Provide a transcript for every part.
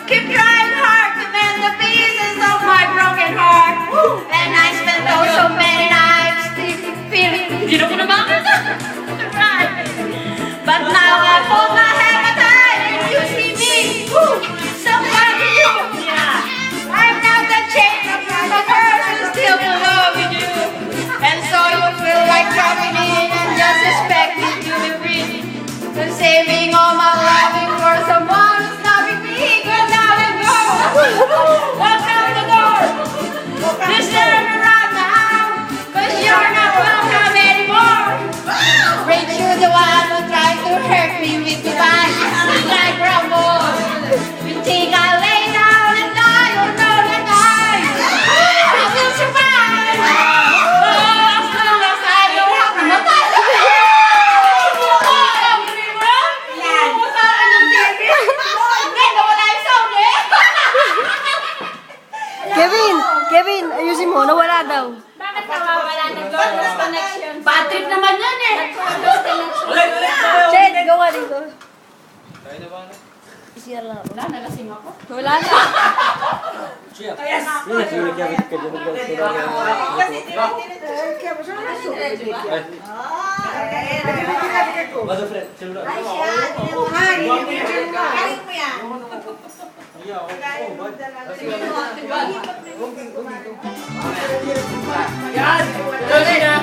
keep trying hard to mend the pieces of my broken heart. And I spent so many nights feeling, you know what right. But now I hold my head aside and you see me, somebody new. I'm not the change of the person still loving you. And so you feel like dropping in and just expecting to be free. And saving all my loving for someone who's loving me. Go now and go. Walk out the door. Just turn around now. Cause you're not welcome anymore. Ain't you the one who tried to hurt me with goodbye? Like Rambo. You think I lay down and die? Oh no, not die. I will survive. As long as I know how to matay. Kevin, ayusin mo, nawala daw. Bakit nawawala? Nag-lost connection. Bad trip naman yun eh. Ulit! Shed, gawa dito. Kaya na ba? Isira lang ako. Wala, nalasing ako. Wala na. Siya. Yes! Sulit ka ka dyan. Bado friend, sila. Ay, siya. Galing mo yan. Yan! Tuloy na!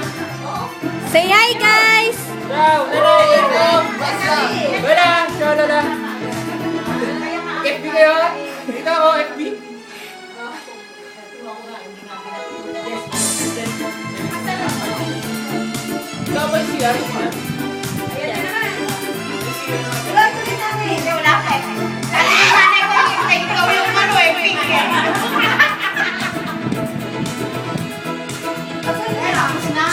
Say hi, guys! Ciao! Wala! Ciao, Lola! FB kayo? Ito ako, FB. Ikaw ba siya? Wala ka eh. Kasi yung nanay ko yung ikaw yung ano eh, pink eh. Tapos na.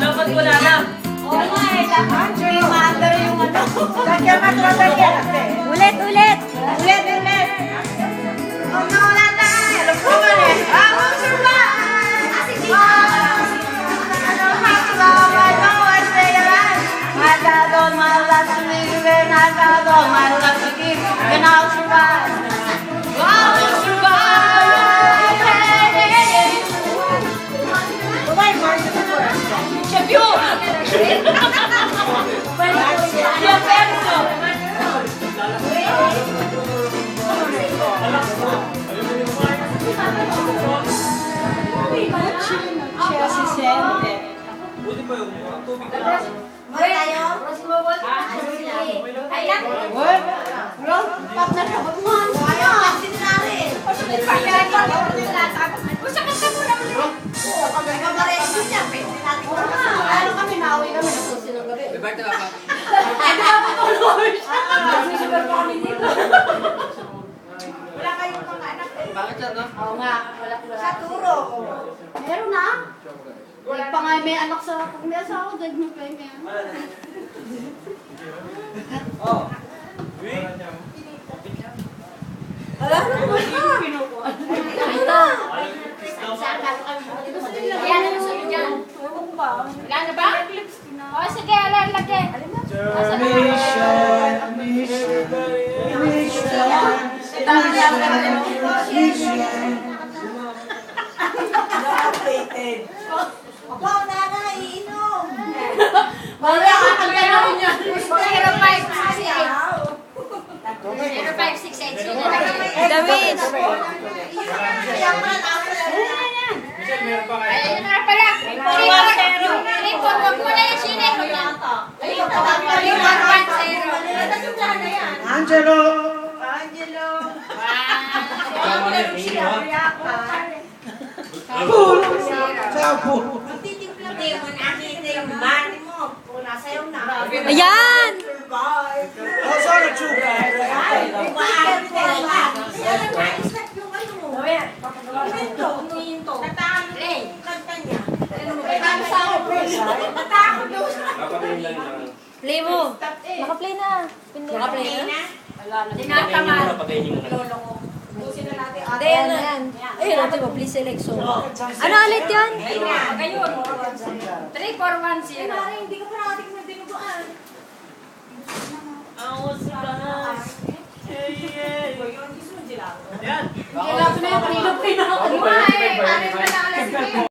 Dapat wala na. Ulit! Buti pa yung tubig na. Bebarte ka pa. Wala kayong mga anak eh. Bakit siya, no? Oo nga, wala. Sa turo. Meron na. Wala pa nga may anak sa pag may asawa, dahil mo kayo may anak. Oh. Wala na po. Kinukuha. Yan, ano sa'yo dyan? Wala na ba? O, sige, lagay. Na-updated. Aba, nanay, inom. Mamaya kakagano'n niya. 0568. 0568. David. Michelle, meron pa kayo? Ayun na pala. Report, wag mo na yung sine. Ayun, 110. Angelo! Angelo. Sapo! Magtitimpla mo yung nakita yung body mo. Kung nasa yung na. Ayan! Survive. Oh, sorry, Chuka! Ay, umaari ko lang. Start yung ano mo. Hinto. Natakot yung kanta niya. Natakot daw siya. Papatingin lang lang. Play mo. Naka-play na. Naka-play na? Patayin niyo muna, patayin niyo muna. Busin na natin. Hindi, ano yan. Ayun, natin mo. Please select song. Ano ulit yun? Ayun. 3410. Hindi ko pa nakating na dinuguan. Yan! Kailangan na yung kanina pa yung nakakaliwa eh. Paano yung